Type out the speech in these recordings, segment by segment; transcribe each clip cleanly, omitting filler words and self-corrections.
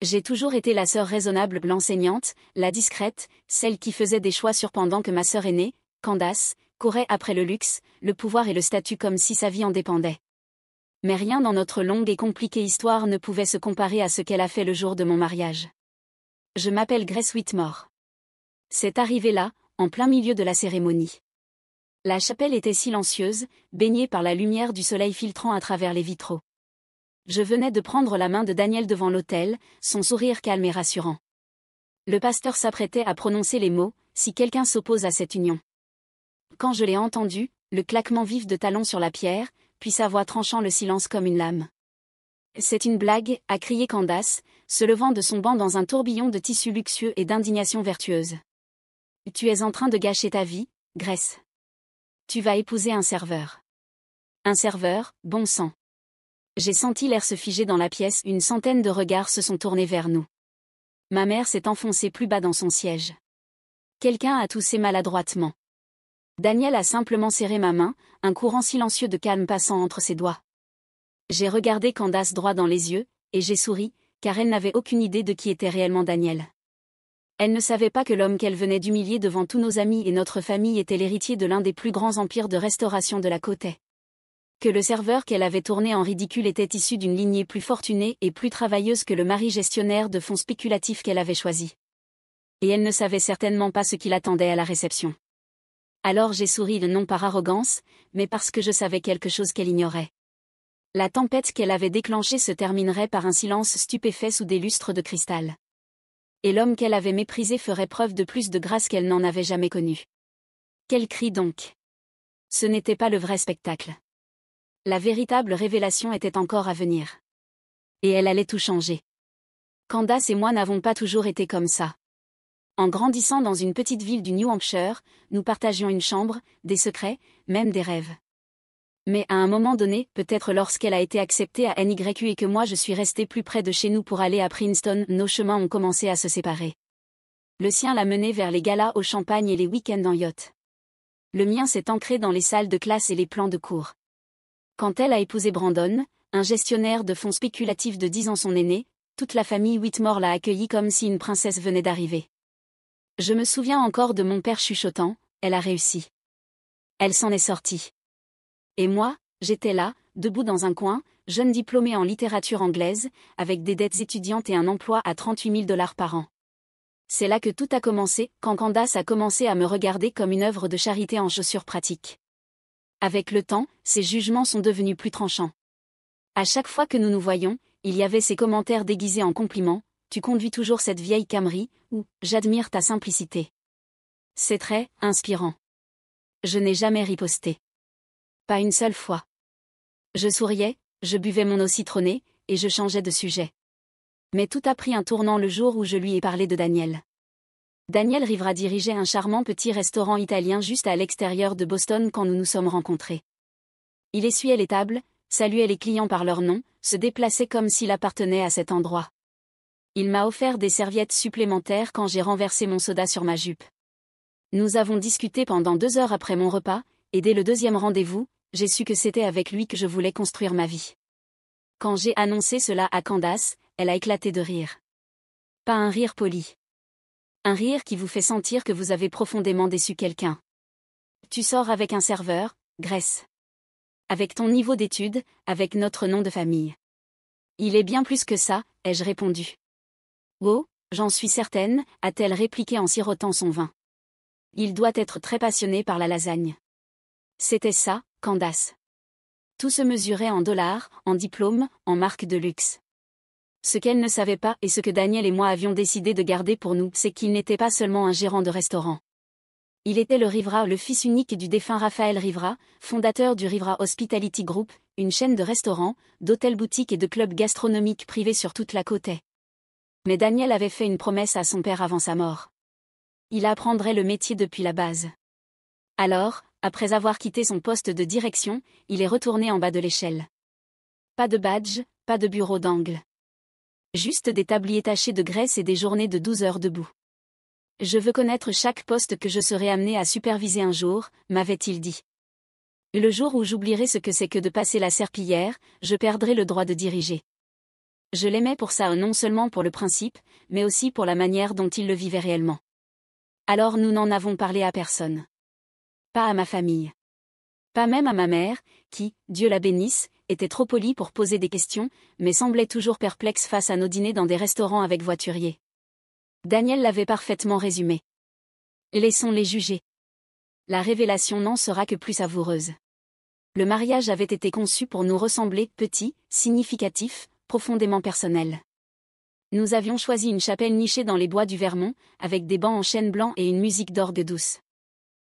J'ai toujours été la sœur raisonnable, l'enseignante, la discrète, celle qui faisait des choix surpendant que ma sœur aînée, Candace, courait après le luxe, le pouvoir et le statut comme si sa vie en dépendait. Mais rien dans notre longue et compliquée histoire ne pouvait se comparer à ce qu'elle a fait le jour de mon mariage. Je m'appelle Grace Whitmore. C'est arrivé là, en plein milieu de la cérémonie. La chapelle était silencieuse, baignée par la lumière du soleil filtrant à travers les vitraux. Je venais de prendre la main de Daniel devant l'autel, son sourire calme et rassurant. Le pasteur s'apprêtait à prononcer les mots « Si quelqu'un s'oppose à cette union ». Quand je l'ai entendu, le claquement vif de talons sur la pierre, puis sa voix tranchant le silence comme une lame. « C'est une blague », a crié Candace, se levant de son banc dans un tourbillon de tissu luxueux et d'indignation vertueuse. « Tu es en train de gâcher ta vie, Grace. Tu vas épouser un serveur. » Un serveur, bon sang. J'ai senti l'air se figer dans la pièce, une centaine de regards se sont tournés vers nous. Ma mère s'est enfoncée plus bas dans son siège. Quelqu'un a toussé maladroitement. Daniel a simplement serré ma main, un courant silencieux de calme passant entre ses doigts. J'ai regardé Candace droit dans les yeux, et j'ai souri, car elle n'avait aucune idée de qui était réellement Daniel. Elle ne savait pas que l'homme qu'elle venait d'humilier devant tous nos amis et notre famille était l'héritier de l'un des plus grands empires de restauration de la côte. Que le serveur qu'elle avait tourné en ridicule était issu d'une lignée plus fortunée et plus travailleuse que le mari gestionnaire de fonds spéculatifs qu'elle avait choisi. Et elle ne savait certainement pas ce qui l'attendait à la réception. Alors j'ai souri non par arrogance, mais parce que je savais quelque chose qu'elle ignorait. La tempête qu'elle avait déclenchée se terminerait par un silence stupéfait sous des lustres de cristal. Et l'homme qu'elle avait méprisé ferait preuve de plus de grâce qu'elle n'en avait jamais connu. Quel cri donc! Ce n'était pas le vrai spectacle. La véritable révélation était encore à venir. Et elle allait tout changer. Candace et moi n'avons pas toujours été comme ça. En grandissant dans une petite ville du New Hampshire, nous partagions une chambre, des secrets, même des rêves. Mais à un moment donné, peut-être lorsqu'elle a été acceptée à NYU et que moi je suis restée plus près de chez nous pour aller à Princeton, nos chemins ont commencé à se séparer. Le sien l'a menée vers les galas au champagne et les week-ends en yacht. Le mien s'est ancré dans les salles de classe et les plans de cours. Quand elle a épousé Brandon, un gestionnaire de fonds spéculatifs de 10 ans son aîné, toute la famille Whitmore l'a accueillie comme si une princesse venait d'arriver. Je me souviens encore de mon père chuchotant, « Elle a réussi. Elle s'en est sortie. » Et moi, j'étais là, debout dans un coin, jeune diplômée en littérature anglaise, avec des dettes étudiantes et un emploi à 38 000 $ par an. C'est là que tout a commencé, quand Candace a commencé à me regarder comme une œuvre de charité en chaussures pratiques. Avec le temps, ses jugements sont devenus plus tranchants. À chaque fois que nous nous voyions, il y avait ces commentaires déguisés en compliments, « Tu conduis toujours cette vieille Camry » ou « J'admire ta simplicité ». C'est très inspirant. Je n'ai jamais riposté. Pas une seule fois. Je souriais, je buvais mon eau citronnée, et je changeais de sujet. Mais tout a pris un tournant le jour où je lui ai parlé de Daniel. Daniel Rivera dirigeait un charmant petit restaurant italien juste à l'extérieur de Boston quand nous nous sommes rencontrés. Il essuyait les tables, saluait les clients par leur nom, se déplaçait comme s'il appartenait à cet endroit. Il m'a offert des serviettes supplémentaires quand j'ai renversé mon soda sur ma jupe. Nous avons discuté pendant 2 heures après mon repas, et dès le 2e rendez-vous, j'ai su que c'était avec lui que je voulais construire ma vie. Quand j'ai annoncé cela à Candace, elle a éclaté de rire. Pas un rire poli. Un rire qui vous fait sentir que vous avez profondément déçu quelqu'un. Tu sors avec un serveur, Grace. Avec ton niveau d'études, avec notre nom de famille. Il est bien plus que ça, ai-je répondu. Oh, j'en suis certaine, a-t-elle répliqué en sirotant son vin. Il doit être très passionné par la lasagne. C'était ça, Candace. Tout se mesurait en dollars, en diplômes, en marques de luxe. Ce qu'elle ne savait pas et ce que Daniel et moi avions décidé de garder pour nous, c'est qu'il n'était pas seulement un gérant de restaurant. Il était le Rivera, le fils unique du défunt Raphaël Rivera, fondateur du Rivera Hospitality Group, une chaîne de restaurants, d'hôtels-boutiques et de clubs gastronomiques privés sur toute la côte. Mais Daniel avait fait une promesse à son père avant sa mort. Il apprendrait le métier depuis la base. Alors, après avoir quitté son poste de direction, il est retourné en bas de l'échelle. Pas de badge, pas de bureau d'angle. Juste des tabliers tachés de graisse et des journées de 12 heures debout. Je veux connaître chaque poste que je serai amené à superviser un jour, m'avait-il dit. Le jour où j'oublierai ce que c'est que de passer la serpillière, je perdrai le droit de diriger. Je l'aimais pour ça, non seulement pour le principe, mais aussi pour la manière dont il le vivait réellement. Alors nous n'en avons parlé à personne. Pas à ma famille. Pas même à ma mère, qui, Dieu la bénisse, était trop polie pour poser des questions, mais semblait toujours perplexe face à nos dîners dans des restaurants avec voituriers. Daniel l'avait parfaitement résumé. Laissons-les juger. La révélation n'en sera que plus savoureuse. Le mariage avait été conçu pour nous ressembler, petit, significatif, profondément personnel. Nous avions choisi une chapelle nichée dans les bois du Vermont, avec des bancs en chêne blanc et une musique d'orgue douce.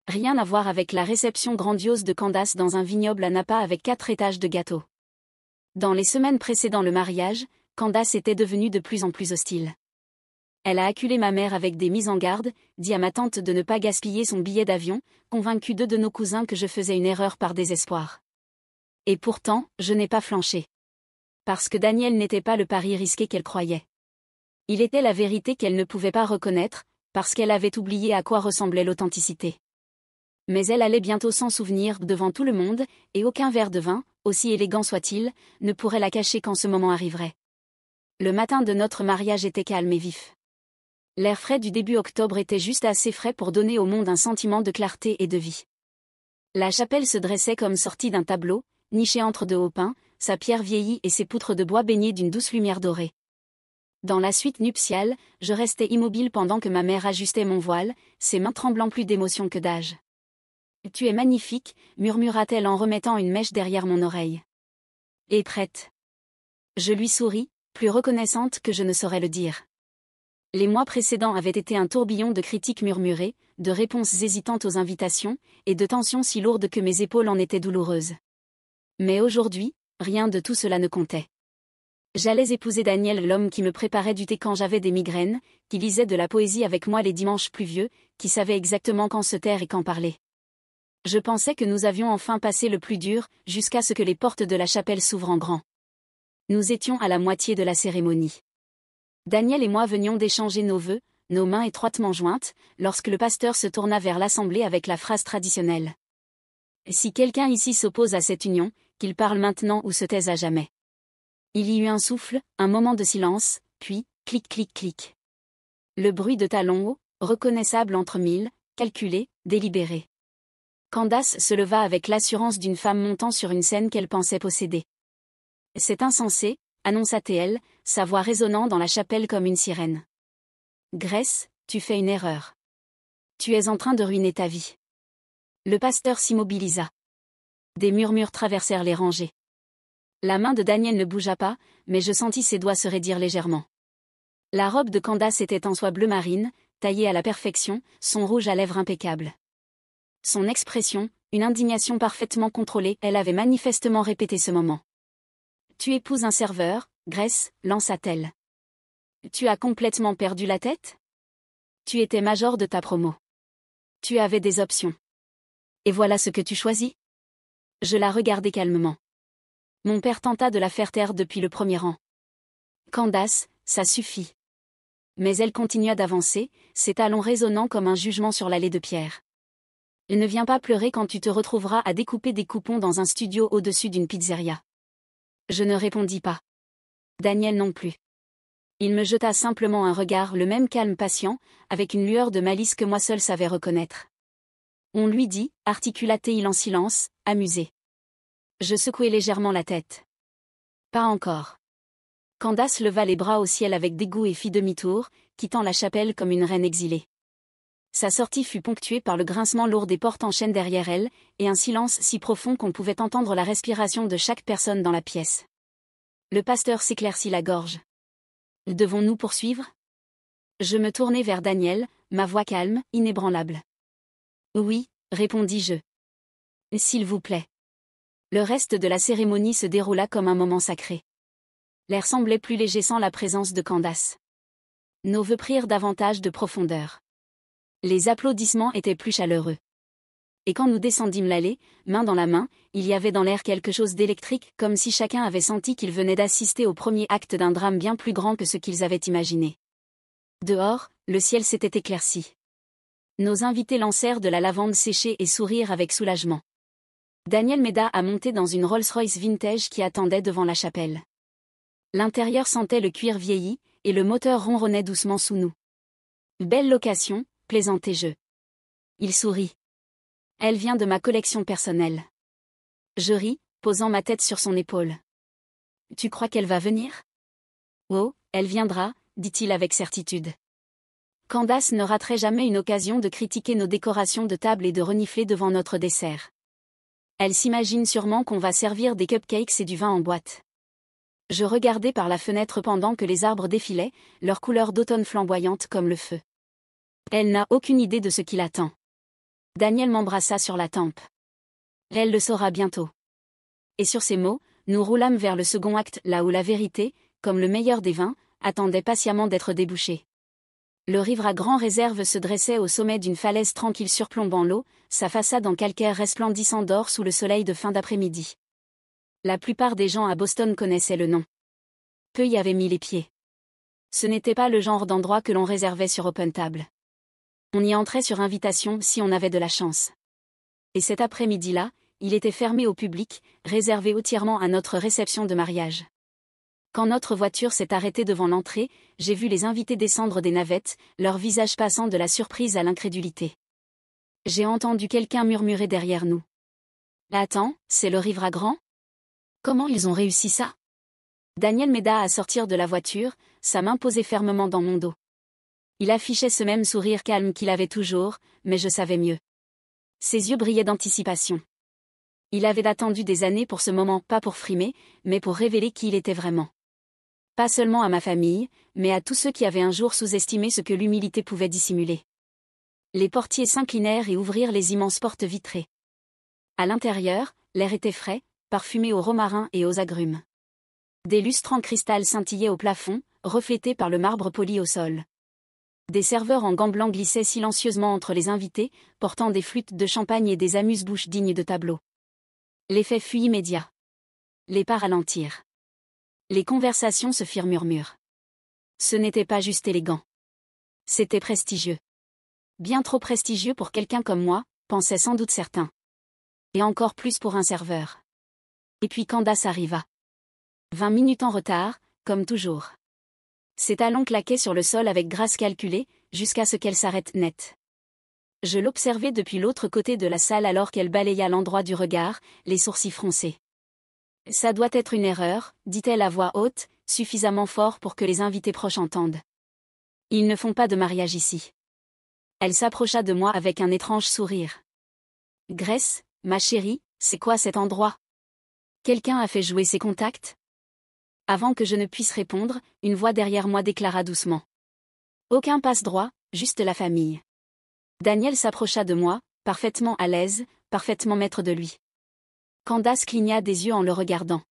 Rien à voir avec la réception grandiose de Candace dans un vignoble à Napa avec 4 étages de gâteau. Dans les semaines précédant le mariage, Candace était devenue de plus en plus hostile. Elle a acculé ma mère avec des mises en garde, dit à ma tante de ne pas gaspiller son billet d'avion, convaincu de nos cousins que je faisais une erreur par désespoir. Et pourtant, je n'ai pas flanché. Parce que Daniel n'était pas le pari risqué qu'elle croyait. Il était la vérité qu'elle ne pouvait pas reconnaître, parce qu'elle avait oublié à quoi ressemblait l'authenticité. Mais elle allait bientôt s'en souvenir devant tout le monde, et aucun verre de vin, aussi élégant soit-il, ne pourrait la cacher quand ce moment arriverait. Le matin de notre mariage était calme et vif. L'air frais du début octobre était juste assez frais pour donner au monde un sentiment de clarté et de vie. La chapelle se dressait comme sortie d'un tableau, nichée entre 2 hauts pins, sa pierre vieillie et ses poutres de bois baignées d'une douce lumière dorée. Dans la suite nuptiale, je restais immobile pendant que ma mère ajustait mon voile, ses mains tremblant plus d'émotion que d'âge. « Tu es magnifique », murmura-t-elle en remettant une mèche derrière mon oreille. « Et prête ?» Je lui souris, plus reconnaissante que je ne saurais le dire. Les mois précédents avaient été un tourbillon de critiques murmurées, de réponses hésitantes aux invitations, et de tensions si lourdes que mes épaules en étaient douloureuses. Mais aujourd'hui, rien de tout cela ne comptait. J'allais épouser Daniel, l'homme qui me préparait du thé quand j'avais des migraines, qui lisait de la poésie avec moi les dimanches pluvieux, qui savait exactement quand se taire et quand parler. Je pensais que nous avions enfin passé le plus dur, jusqu'à ce que les portes de la chapelle s'ouvrent en grand. Nous étions à la moitié de la cérémonie. Daniel et moi venions d'échanger nos vœux, nos mains étroitement jointes, lorsque le pasteur se tourna vers l'assemblée avec la phrase traditionnelle. Si quelqu'un ici s'oppose à cette union, qu'il parle maintenant ou se taise à jamais. Il y eut un souffle, un moment de silence, puis, clic clic clic. Le bruit de talons hauts, reconnaissable entre mille, calculé, délibéré. Candace se leva avec l'assurance d'une femme montant sur une scène qu'elle pensait posséder. C'est insensé, annonça-t-elle, sa voix résonnant dans la chapelle comme une sirène. Grace, tu fais une erreur. Tu es en train de ruiner ta vie. Le pasteur s'immobilisa. Des murmures traversèrent les rangées. La main de Daniel ne bougea pas, mais je sentis ses doigts se raidir légèrement. La robe de Candace était en soie bleu marine, taillée à la perfection, son rouge à lèvres impeccable. Son expression, une indignation parfaitement contrôlée, elle avait manifestement répété ce moment. Tu épouses un serveur, Grace, lança-t-elle. Tu as complètement perdu la tête? Tu étais major de ta promo. Tu avais des options. Et voilà ce que tu choisis? Je la regardai calmement. Mon père tenta de la faire taire depuis le premier rang. Candace, ça suffit. Mais elle continua d'avancer, ses talons résonnant comme un jugement sur l'allée de pierre. Ne viens pas pleurer quand tu te retrouveras à découper des coupons dans un studio au-dessus d'une pizzeria. Je ne répondis pas. Daniel non plus. Il me jeta simplement un regard, le même calme patient, avec une lueur de malice que moi seul savais reconnaître. On lui dit, articula-t-il en silence, amusé. Je secouai légèrement la tête. Pas encore. Candace leva les bras au ciel avec dégoût et fit demi-tour, quittant la chapelle comme une reine exilée. Sa sortie fut ponctuée par le grincement lourd des portes en chaîne derrière elle, et un silence si profond qu'on pouvait entendre la respiration de chaque personne dans la pièce. Le pasteur s'éclaircit la gorge. Devons-nous poursuivre? Je me tournai vers Daniel, ma voix calme, inébranlable. Oui, répondis-je. S'il vous plaît. Le reste de la cérémonie se déroula comme un moment sacré. L'air semblait plus léger sans la présence de Candace. Nos vœux prirent davantage de profondeur. Les applaudissements étaient plus chaleureux. Et quand nous descendîmes l'allée, main dans la main, il y avait dans l'air quelque chose d'électrique, comme si chacun avait senti qu'il venait d'assister au premier acte d'un drame bien plus grand que ce qu'ils avaient imaginé. Dehors, le ciel s'était éclairci. Nos invités lancèrent de la lavande séchée et sourirent avec soulagement. Daniel m'aida à monter dans une Rolls-Royce vintage qui attendait devant la chapelle. L'intérieur sentait le cuir vieilli, et le moteur ronronnait doucement sous nous. Belle location, plaisantai-je. Il sourit. Elle vient de ma collection personnelle. Je ris, posant ma tête sur son épaule. Tu crois qu'elle va venir? Oh, elle viendra, dit-il avec certitude. Candace ne raterait jamais une occasion de critiquer nos décorations de table et de renifler devant notre dessert. Elle s'imagine sûrement qu'on va servir des cupcakes et du vin en boîte. Je regardais par la fenêtre pendant que les arbres défilaient, leur couleur d'automne flamboyante comme le feu. Elle n'a aucune idée de ce qui l'attend. Daniel m'embrassa sur la tempe. Elle le saura bientôt. Et sur ces mots, nous roulâmes vers le second acte, là où la vérité, comme le meilleur des vins, attendait patiemment d'être débouchée. Le Rivera Grand Réserve se dressait au sommet d'une falaise tranquille surplombant l'eau, sa façade en calcaire resplendissant d'or sous le soleil de fin d'après-midi. La plupart des gens à Boston connaissaient le nom. Peu y avaient mis les pieds. Ce n'était pas le genre d'endroit que l'on réservait sur OpenTable. On y entrait sur invitation si on avait de la chance. Et cet après-midi-là, il était fermé au public, réservé entièrement à notre réception de mariage. Quand notre voiture s'est arrêtée devant l'entrée, j'ai vu les invités descendre des navettes, leur visage passant de la surprise à l'incrédulité. J'ai entendu quelqu'un murmurer derrière nous. Attends, c'est le Rivera Grand? Comment ils ont réussi ça? Daniel m'aida à sortir de la voiture, sa main posée fermement dans mon dos. Il affichait ce même sourire calme qu'il avait toujours, mais je savais mieux. Ses yeux brillaient d'anticipation. Il avait attendu des années pour ce moment, pas pour frimer, mais pour révéler qui il était vraiment. Pas seulement à ma famille, mais à tous ceux qui avaient un jour sous-estimé ce que l'humilité pouvait dissimuler. Les portiers s'inclinèrent et ouvrirent les immenses portes vitrées. À l'intérieur, l'air était frais, parfumé au romarin et aux agrumes. Des lustres en cristal scintillaient au plafond, reflétés par le marbre poli au sol. Des serveurs en gants blancs glissaient silencieusement entre les invités, portant des flûtes de champagne et des amuse-bouches dignes de tableaux. L'effet fut immédiat. Les pas ralentirent. Les conversations se firent murmure. Ce n'était pas juste élégant. C'était prestigieux. Bien trop prestigieux pour quelqu'un comme moi, pensaient sans doute certains. Et encore plus pour un serveur. Et puis Candace arriva. 20 minutes en retard, comme toujours. Ses talons claquaient sur le sol avec grâce calculée, jusqu'à ce qu'elle s'arrête net. Je l'observais depuis l'autre côté de la salle alors qu'elle balaya l'endroit du regard, les sourcils froncés. Ça doit être une erreur, dit-elle à voix haute, suffisamment fort pour que les invités proches entendent. Ils ne font pas de mariage ici. Elle s'approcha de moi avec un étrange sourire. Grace, ma chérie, c'est quoi cet endroit? Quelqu'un a fait jouer ses contacts? Avant que je ne puisse répondre, une voix derrière moi déclara doucement. Aucun passe-droit, juste la famille. Daniel s'approcha de moi, parfaitement à l'aise, parfaitement maître de lui. Candace cligna des yeux en le regardant.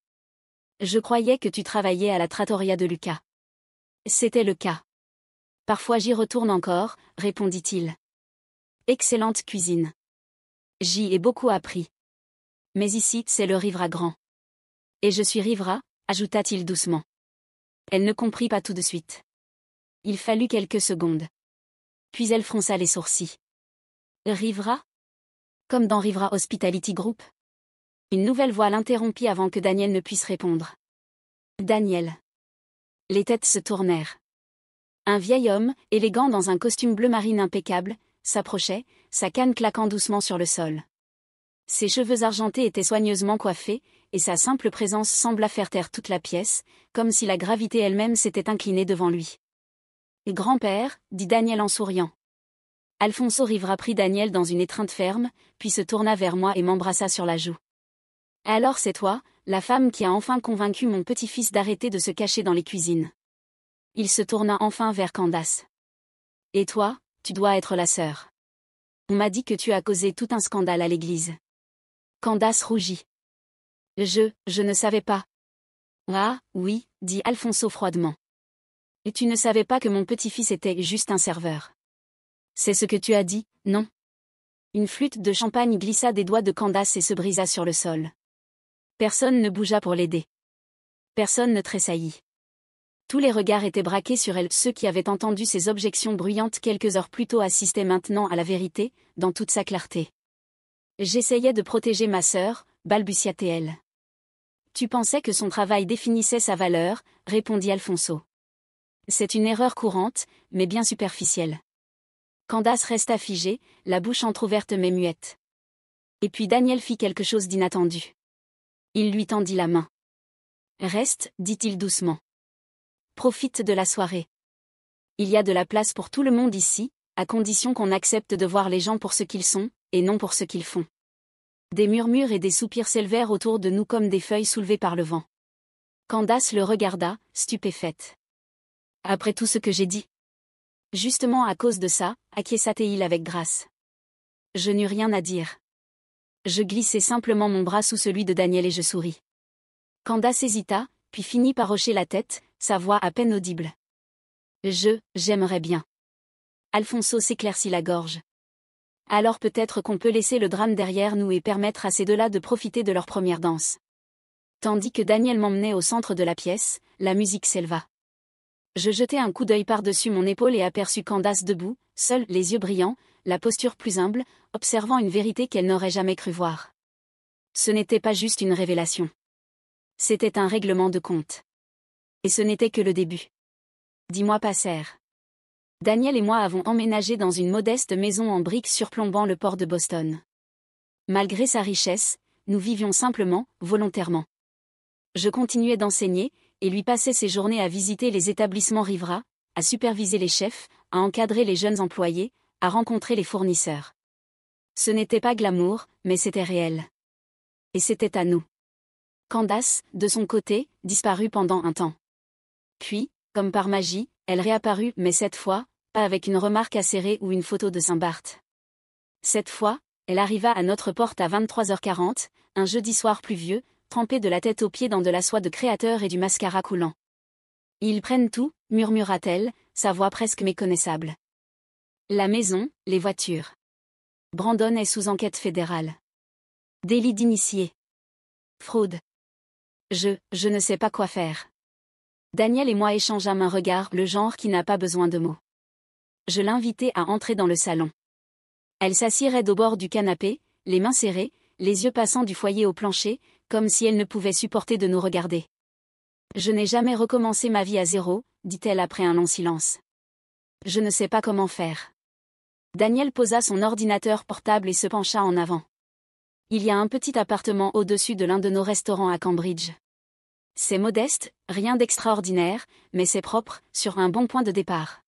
Je croyais que tu travaillais à la trattoria de Lucas. C'était le cas. Parfois j'y retourne encore, répondit-il. Excellente cuisine. J'y ai beaucoup appris. Mais ici, c'est le Rivera Grand. Et je suis Rivera, ajouta-t-il doucement. Elle ne comprit pas tout de suite. Il fallut quelques secondes. Puis elle fronça les sourcils. Rivera? Comme dans Rivera Hospitality Group? Une nouvelle voix l'interrompit avant que Daniel ne puisse répondre. Daniel. Les têtes se tournèrent. Un vieil homme, élégant dans un costume bleu marine impeccable, s'approchait, sa canne claquant doucement sur le sol. Ses cheveux argentés étaient soigneusement coiffés, et sa simple présence sembla faire taire toute la pièce, comme si la gravité elle-même s'était inclinée devant lui. « Grand-père, dit Daniel en souriant. » Alfonso Rivera prit Daniel dans une étreinte ferme, puis se tourna vers moi et m'embrassa sur la joue. « Alors c'est toi, la femme qui a enfin convaincu mon petit-fils d'arrêter de se cacher dans les cuisines. » Il se tourna enfin vers Candace. « Et toi, tu dois être la sœur. On m'a dit que tu as causé tout un scandale à l'église. » Candace rougit. « Je ne savais pas. » « Ah, oui, dit Alfonso froidement. « Et tu ne savais pas que mon petit-fils était juste un serveur. » C'est ce que tu as dit, non? Une flûte de champagne glissa des doigts de Candace et se brisa sur le sol. Personne ne bougea pour l'aider. Personne ne tressaillit. Tous les regards étaient braqués sur elle. Ceux qui avaient entendu ces objections bruyantes quelques heures plus tôt assistaient maintenant à la vérité, dans toute sa clarté. J'essayais de protéger ma sœur, balbutia-t-elle. Tu pensais que son travail définissait sa valeur, répondit Alfonso. C'est une erreur courante, mais bien superficielle. Candace resta figée, la bouche entr'ouverte mais muette. Et puis Daniel fit quelque chose d'inattendu. Il lui tendit la main. Reste, dit-il doucement. Profite de la soirée. Il y a de la place pour tout le monde ici, à condition qu'on accepte de voir les gens pour ce qu'ils sont, et non pour ce qu'ils font. Des murmures et des soupirs s'élevèrent autour de nous comme des feuilles soulevées par le vent. Candace le regarda, stupéfaite. Après tout ce que j'ai dit. Justement à cause de ça, acquiesça-t-il avec grâce. Je n'eus rien à dire. Je glissai simplement mon bras sous celui de Daniel et je souris. Candace hésita, puis finit par hocher la tête, sa voix à peine audible. J'aimerais bien. Alfonso s'éclaircit la gorge. Alors peut-être qu'on peut laisser le drame derrière nous et permettre à ces deux-là de profiter de leur première danse. Tandis que Daniel m'emmenait au centre de la pièce, la musique s'éleva. Je jetai un coup d'œil par-dessus mon épaule et aperçus Candace debout, seule, les yeux brillants, la posture plus humble, observant une vérité qu'elle n'aurait jamais cru voir. Ce n'était pas juste une révélation. C'était un règlement de compte. Et ce n'était que le début. 10 mois passèrent. Daniel et moi avons emménagé dans une modeste maison en briques surplombant le port de Boston. Malgré sa richesse, nous vivions simplement, volontairement. Je continuais d'enseigner, et lui passais ses journées à visiter les établissements riverains, à superviser les chefs, à encadrer les jeunes employés, à rencontrer les fournisseurs. Ce n'était pas glamour, mais c'était réel. Et c'était à nous. Candace, de son côté, disparut pendant un temps. Puis, comme par magie, elle réapparut, mais cette fois, pas avec une remarque acérée ou une photo de Saint-Barth. Cette fois, elle arriva à notre porte à 23h40, un jeudi soir pluvieux, trempée de la tête aux pieds dans de la soie de créateur et du mascara coulant. Ils prennent tout, murmura-t-elle, sa voix presque méconnaissable. La maison, les voitures. Brandon est sous enquête fédérale. Délit d'initié. Fraude. Je ne sais pas quoi faire. Daniel et moi échangeâmes un regard, le genre qui n'a pas besoin de mots. Je l'invitai à entrer dans le salon. Elle s'assit raide au bord du canapé, les mains serrées, les yeux passant du foyer au plancher, comme si elle ne pouvait supporter de nous regarder. Je n'ai jamais recommencé ma vie à zéro, dit-elle après un long silence. Je ne sais pas comment faire. Daniel posa son ordinateur portable et se pencha en avant. Il y a un petit appartement au-dessus de l'un de nos restaurants à Cambridge. C'est modeste, rien d'extraordinaire, mais c'est propre, sur un bon point de départ.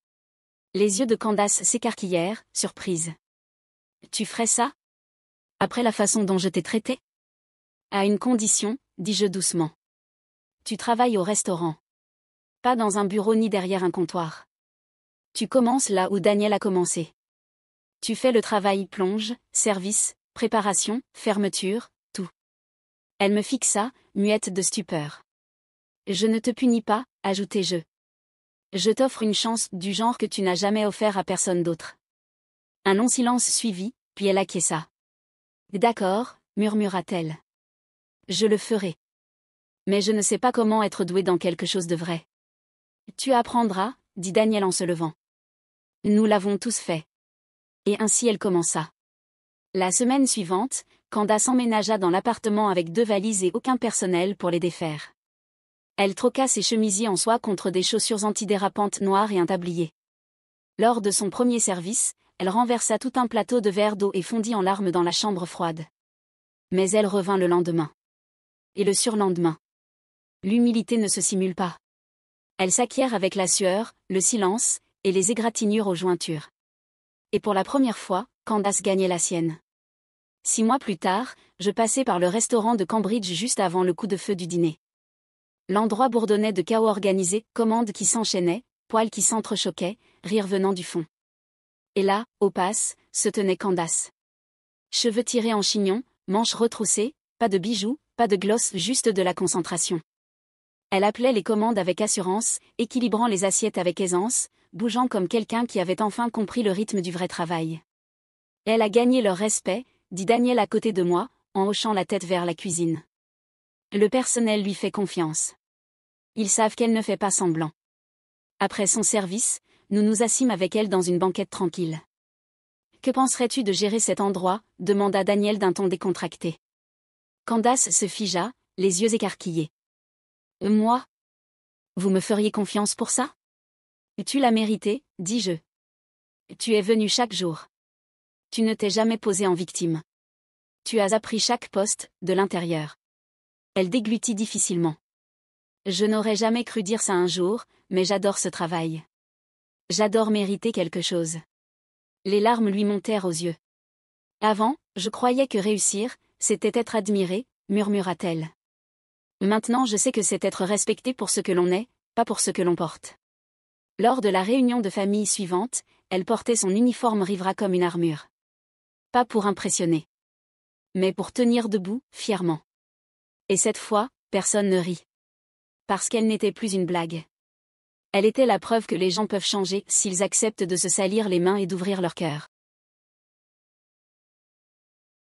Les yeux de Candace s'écarquillèrent, surprise. Tu ferais ça? Après la façon dont je t'ai traité? À une condition, dis-je doucement. Tu travailles au restaurant. Pas dans un bureau ni derrière un comptoir. Tu commences là où Daniel a commencé. Tu fais le travail plonge, service, préparation, fermeture, tout. Elle me fixa, muette de stupeur. Je ne te punis pas, ajoutai-je. Je t'offre une chance du genre que tu n'as jamais offert à personne d'autre. Un long silence suivit, puis elle acquiesça. D'accord, murmura-t-elle. Je le ferai. Mais je ne sais pas comment être doué dans quelque chose de vrai. Tu apprendras, dit Daniel en se levant. Nous l'avons tous fait. Et ainsi elle commença. La semaine suivante, Candace emménagea dans l'appartement avec 2 valises et aucun personnel pour les défaire. Elle troqua ses chemisiers en soie contre des chaussures antidérapantes noires et un tablier. Lors de son premier service, elle renversa tout un plateau de verre d'eau et fondit en larmes dans la chambre froide. Mais elle revint le lendemain. Et le surlendemain. L'humilité ne se simule pas. Elle s'acquiert avec la sueur, le silence, et les égratignures aux jointures. Et pour la première fois, Candace gagnait la sienne. 6 mois plus tard, je passai par le restaurant de Cambridge juste avant le coup de feu du dîner. L'endroit bourdonnait de chaos organisé, commandes qui s'enchaînaient, poils qui s'entrechoquaient, rires venant du fond. Et là, au passe, se tenait Candace. Cheveux tirés en chignon, manches retroussées, pas de bijoux, pas de gloss, juste de la concentration. Elle appelait les commandes avec assurance, équilibrant les assiettes avec aisance, bougeant comme quelqu'un qui avait enfin compris le rythme du vrai travail. Elle a gagné leur respect, dit Daniel à côté de moi, en hochant la tête vers la cuisine. Le personnel lui fait confiance. Ils savent qu'elle ne fait pas semblant. Après son service, nous nous assîmes avec elle dans une banquette tranquille. Que penserais-tu de gérer cet endroit? Demanda Daniel d'un ton décontracté. Candace se figea, les yeux écarquillés. Moi? Vous me feriez confiance pour ça? Tu l'as mérité, dis-je. Tu es venu chaque jour. Tu ne t'es jamais posé en victime. Tu as appris chaque poste, de l'intérieur. Elle déglutit difficilement. Je n'aurais jamais cru dire ça un jour, mais j'adore ce travail. J'adore mériter quelque chose. Les larmes lui montèrent aux yeux. Avant, je croyais que réussir, c'était être admiré, murmura-t-elle. Maintenant je sais que c'est être respecté pour ce que l'on est, pas pour ce que l'on porte. Lors de la réunion de famille suivante, elle portait son uniforme rivera comme une armure. Pas pour impressionner. Mais pour tenir debout, fièrement. Et cette fois, personne ne rit. Parce qu'elle n'était plus une blague. Elle était la preuve que les gens peuvent changer s'ils acceptent de se salir les mains et d'ouvrir leur cœur.